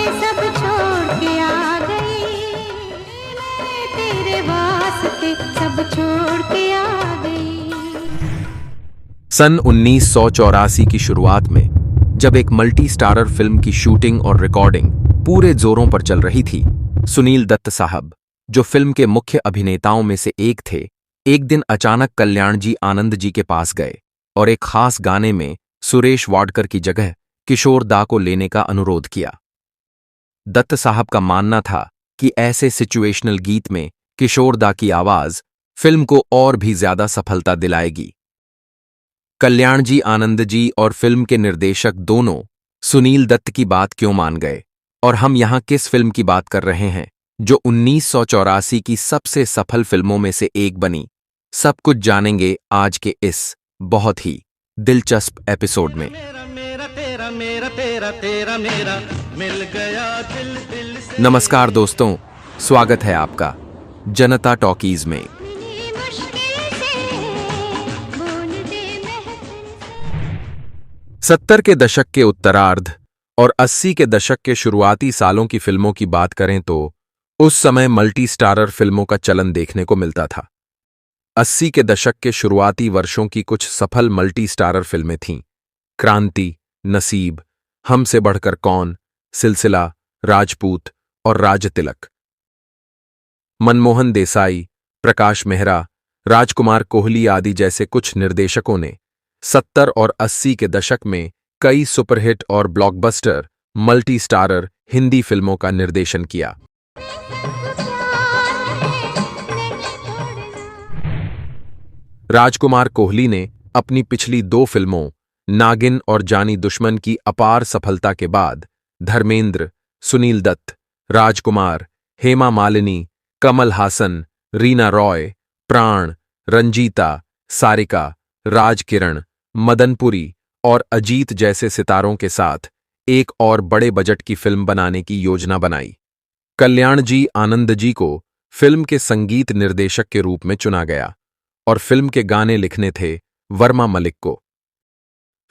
सब छोड़ के आ गई, मैं तेरे वास्ते सब छोड़ के आ गई। सन 1984 की शुरुआत में जब एक मल्टी स्टारर फिल्म की शूटिंग और रिकॉर्डिंग पूरे जोरों पर चल रही थी, सुनील दत्त साहब, जो फिल्म के मुख्य अभिनेताओं में से एक थे, एक दिन अचानक कल्याण जी आनंद जी के पास गए और एक खास गाने में सुरेश वाडकर की जगह किशोर दा को लेने का अनुरोध किया। दत्त साहब का मानना था कि ऐसे सिचुएशनल गीत में किशोर दा की आवाज फिल्म को और भी ज्यादा सफलता दिलाएगी। कल्याण जी आनंद जी और फिल्म के निर्देशक दोनों सुनील दत्त की बात क्यों मान गए, और हम यहां किस फिल्म की बात कर रहे हैं जो 1984 की सबसे सफल फिल्मों में से एक बनी, सब कुछ जानेंगे आज के इस बहुत ही दिलचस्प एपिसोड में। नमस्कार दोस्तों, स्वागत है आपका जनता टॉकीज में। मिली मुश्किल से बोल दे महफिल से। 70 के दशक के उत्तरार्ध और 80 के दशक के शुरुआती सालों की फिल्मों की बात करें तो उस समय मल्टी स्टारर फिल्मों का चलन देखने को मिलता था। 80 के दशक के शुरुआती वर्षों की कुछ सफल मल्टी स्टारर फिल्में थीं: क्रांति, नसीब, हमसे बढ़कर कौन, सिलसिला, राजपूत और राजतिलक। मनमोहन देसाई, प्रकाश मेहरा, राजकुमार कोहली आदि जैसे कुछ निर्देशकों ने 70 और 80 के दशक में कई सुपरहिट और ब्लॉकबस्टर मल्टी स्टारर हिंदी फिल्मों का निर्देशन किया। राजकुमार कोहली ने अपनी पिछली दो फिल्मों नागिन और जानी दुश्मन की अपार सफलता के बाद धर्मेंद्र, सुनील दत्त, राजकुमार, हेमा मालिनी, कमल हासन, रीना रॉय, प्राण, रंजीता, सारिका, राजकिरण, मदनपुरी और अजीत जैसे सितारों के साथ एक और बड़े बजट की फिल्म बनाने की योजना बनाई। कल्याण जी आनंद जी को फिल्म के संगीत निर्देशक के रूप में चुना गया और फिल्म के गाने लिखने थे वर्मा मलिक को।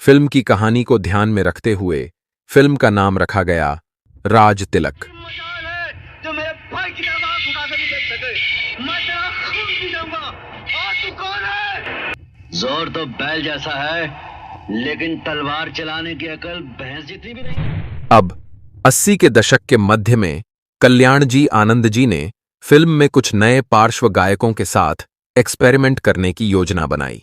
फिल्म की कहानी को ध्यान में रखते हुए फिल्म का नाम रखा गया राज तिलक। जोर तो बैल जैसा है, लेकिन तलवार चलाने की अकल भैंस जितनी भी नहीं। अब 80 के दशक के मध्य में कल्याण जी आनंद जी ने फिल्म में कुछ नए पार्श्व गायकों के साथ एक्सपेरिमेंट करने की योजना बनाई।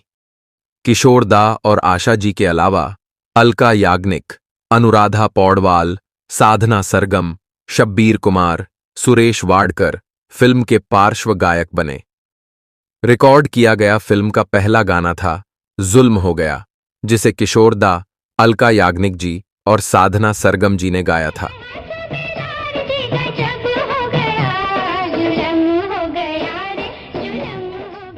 किशोर दा और आशा जी के अलावा अलका याग्निक, अनुराधा पौडवाल, साधना सरगम, शब्बीर कुमार, सुरेश वाडकर फिल्म के पार्श्व गायक बने। रिकॉर्ड किया गया फिल्म का पहला गाना था जुल्म हो गया, जिसे किशोर दा, अलका याग्निक जी और साधना सरगम जी ने गाया था।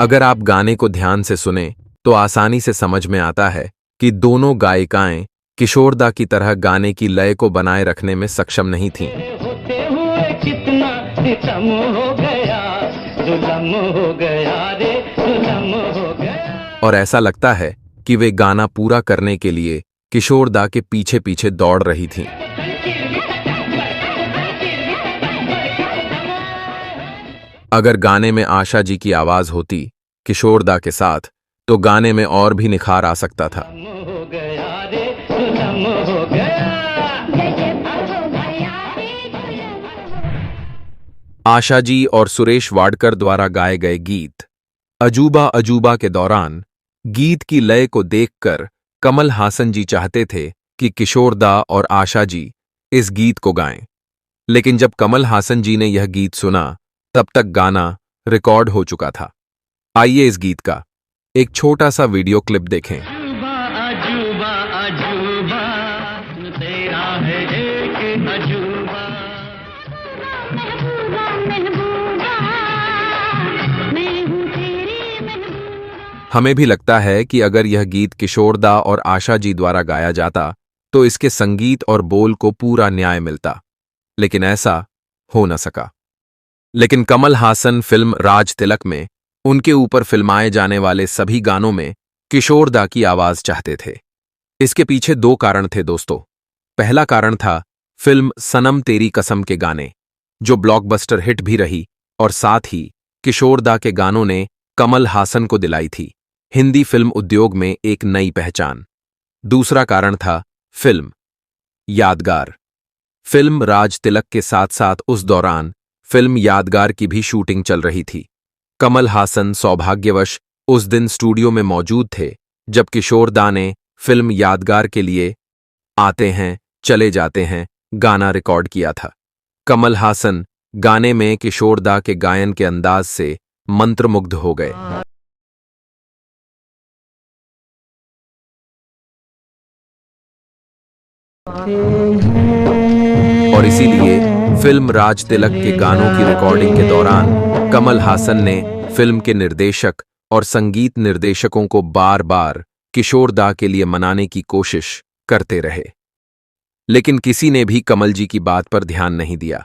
अगर आप गाने को ध्यान से सुने तो आसानी से समझ में आता है कि दोनों गायिकाएं किशोर दा की तरह गाने की लय को बनाए रखने में सक्षम नहीं थीं। और ऐसा लगता है कि वे गाना पूरा करने के लिए किशोर दा के पीछे पीछे दौड़ रही थीं। अगर गाने में आशा जी की आवाज होती किशोर दा के साथ तो गाने में और भी निखार आ सकता था। आशा जी और सुरेश वाडकर द्वारा गाए गए गीत अजूबा अजूबा के दौरान गीत की लय को देखकर कमल हासन जी चाहते थे कि किशोर दा और आशा जी इस गीत को गाएं, लेकिन जब कमल हासन जी ने यह गीत सुना तब तक गाना रिकॉर्ड हो चुका था। आइए इस गीत का एक छोटा सा वीडियो क्लिप देखें। अजूबा अजूबा अजूबा, तू तेरा है एक अजूबा। महबूबा महबूबा, मैं हूँ तेरी महबूबा। हमें भी लगता है कि अगर यह गीत किशोर दा और आशा जी द्वारा गाया जाता तो इसके संगीत और बोल को पूरा न्याय मिलता, लेकिन ऐसा हो न सका। लेकिन कमल हासन फिल्म राज तिलक में उनके ऊपर फिल्माए जाने वाले सभी गानों में किशोर दा की आवाज चाहते थे। इसके पीछे दो कारण थे दोस्तों। पहला कारण था फिल्म सनम तेरी कसम के गाने, जो ब्लॉकबस्टर हिट भी रही और साथ ही किशोरदा के गानों ने कमल हासन को दिलाई थी हिंदी फिल्म उद्योग में एक नई पहचान। दूसरा कारण था फिल्म यादगार। फिल्म राज तिलक के साथ साथ उस दौरान फिल्म यादगार की भी शूटिंग चल रही थी। कमल हासन सौभाग्यवश उस दिन स्टूडियो में मौजूद थे जब किशोरदा ने फिल्म यादगार के लिए आते हैं चले जाते हैं गाना रिकॉर्ड किया था। कमल हासन गाने में किशोरदा के गायन के अंदाज से मंत्रमुग्ध हो गए और इसीलिए फिल्म राज तिलक के गानों की रिकॉर्डिंग के दौरान कमल हासन ने फिल्म के निर्देशक और संगीत निर्देशकों को बार बार किशोरदा के लिए मनाने की कोशिश करते रहे, लेकिन किसी ने भी कमल जी की बात पर ध्यान नहीं दिया।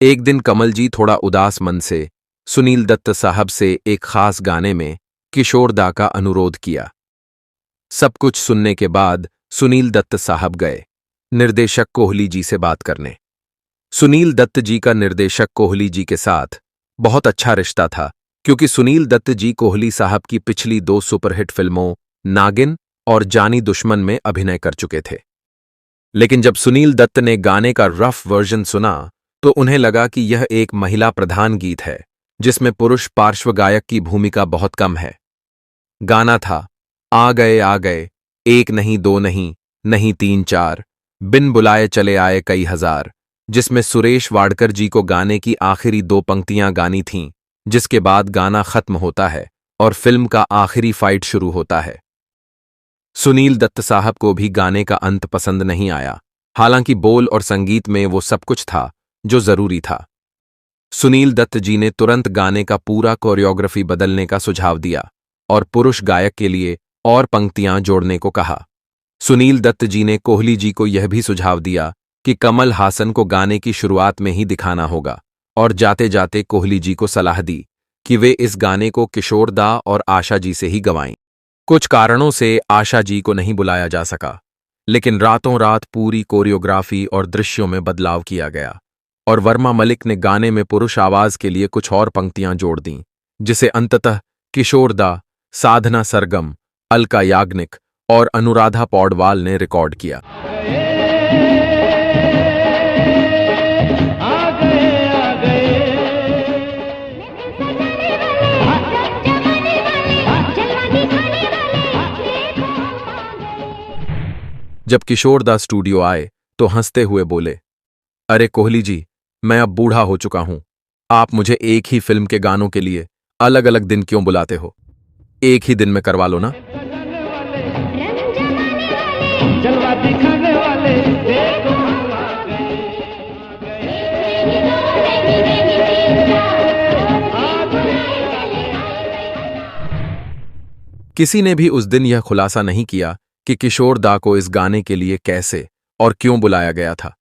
एक दिन कमल जी थोड़ा उदास मन से सुनील दत्त साहब से एक खास गाने में किशोरदा का अनुरोध किया। सब कुछ सुनने के बाद सुनील दत्त साहब गए निर्देशक कोहली जी से बात करने। सुनील दत्त जी का निर्देशक कोहली जी के साथ बहुत अच्छा रिश्ता था, क्योंकि सुनील दत्त जी कोहली साहब की पिछली 2 सुपरहिट फिल्मों नागिन और जानी दुश्मन में अभिनय कर चुके थे। लेकिन जब सुनील दत्त ने गाने का रफ वर्जन सुना तो उन्हें लगा कि यह एक महिला प्रधान गीत है जिसमें पुरुष पार्श्व गायक की भूमिका बहुत कम है। गाना था आ गए, एक नहीं दो नहीं, नहीं 3 4, बिन बुलाए चले आए कई हजार, जिसमें सुरेश वाडकर जी को गाने की आखिरी 2 पंक्तियां गानी थीं, जिसके बाद गाना खत्म होता है और फिल्म का आखिरी फाइट शुरू होता है। सुनील दत्त साहब को भी गाने का अंत पसंद नहीं आया, हालांकि बोल और संगीत में वो सब कुछ था जो जरूरी था। सुनील दत्त जी ने तुरंत गाने का पूरा कोरियोग्राफी बदलने का सुझाव दिया और पुरुष गायक के लिए और पंक्तियां जोड़ने को कहा। सुनील दत्त जी ने कोहली जी को यह भी सुझाव दिया कि कमल हासन को गाने की शुरुआत में ही दिखाना होगा, और जाते जाते कोहली जी को सलाह दी कि वे इस गाने को किशोरदा और आशा जी से ही गवाएं। कुछ कारणों से आशा जी को नहीं बुलाया जा सका, लेकिन रातों रात पूरी कोरियोग्राफी और दृश्यों में बदलाव किया गया और वर्मा मलिक ने गाने में पुरुष आवाज के लिए कुछ और पंक्तियां जोड़ दीं, जिसे अंततः किशोरदा, साधना सरगम, अलका याग्निक और अनुराधा पौडवाल ने रिकॉर्ड किया। जब किशोरदा स्टूडियो आए तो हंसते हुए बोले, अरे कोहली जी, मैं अब बूढ़ा हो चुका हूं, आप मुझे एक ही फिल्म के गानों के लिए अलग अलग दिन क्यों बुलाते हो? एक ही दिन में करवा लो ना। जलवा दिखाने वाले देखो किसी ने भी उस दिन यह खुलासा नहीं किया कि किशोरदा को इस गाने के लिए कैसे और क्यों बुलाया गया था।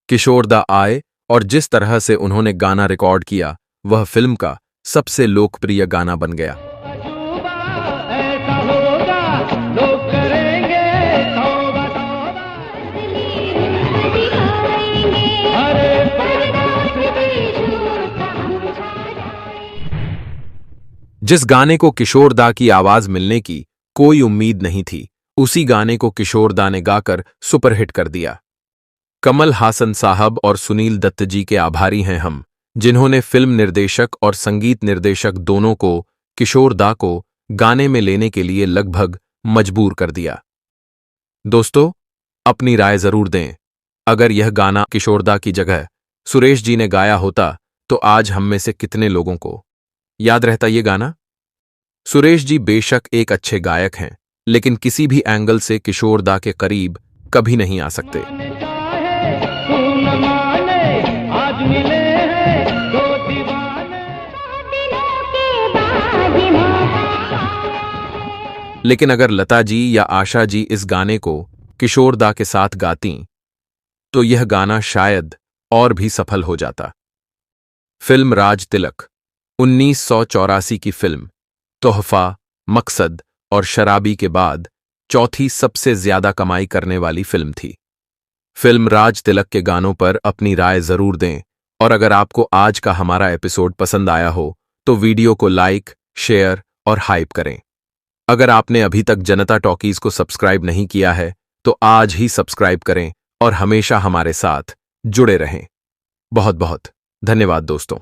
किशोरदा आए और जिस तरह से उन्होंने गाना रिकॉर्ड किया वह फिल्म का सबसे लोकप्रिय गाना बन गया। जिस गाने को किशोरदा की आवाज मिलने की कोई उम्मीद नहीं थी, उसी गाने को किशोरदा ने गाकर सुपरहिट कर दिया। कमल हासन साहब और सुनील दत्त जी के आभारी हैं हम, जिन्होंने फिल्म निर्देशक और संगीत निर्देशक दोनों को किशोरदा को गाने में लेने के लिए लगभग मजबूर कर दिया। दोस्तों, अपनी राय जरूर दें। अगर यह गाना किशोरदा की जगह सुरेश जी ने गाया होता तो आज हम में से कितने लोगों को याद रहता ये गाना? सुरेश जी बेशक एक अच्छे गायक हैं, लेकिन किसी भी एंगल से किशोरदा के करीब कभी नहीं आ सकते। लेकिन अगर लता जी या आशा जी इस गाने को किशोरदा के साथ गाती तो यह गाना शायद और भी सफल हो जाता। फिल्म राज तिलक 1984 की फिल्म तोहफा, मकसद और शराबी के बाद चौथी सबसे ज्यादा कमाई करने वाली फिल्म थी। फिल्म राज तिलक के गानों पर अपनी राय जरूर दें और अगर आपको आज का हमारा एपिसोड पसंद आया हो तो वीडियो को लाइक, शेयर और हाइप करें। अगर आपने अभी तक जनता टॉकीज को सब्सक्राइब नहीं किया है तो आज ही सब्सक्राइब करें और हमेशा हमारे साथ जुड़े रहें। बहुत बहुत धन्यवाद दोस्तों।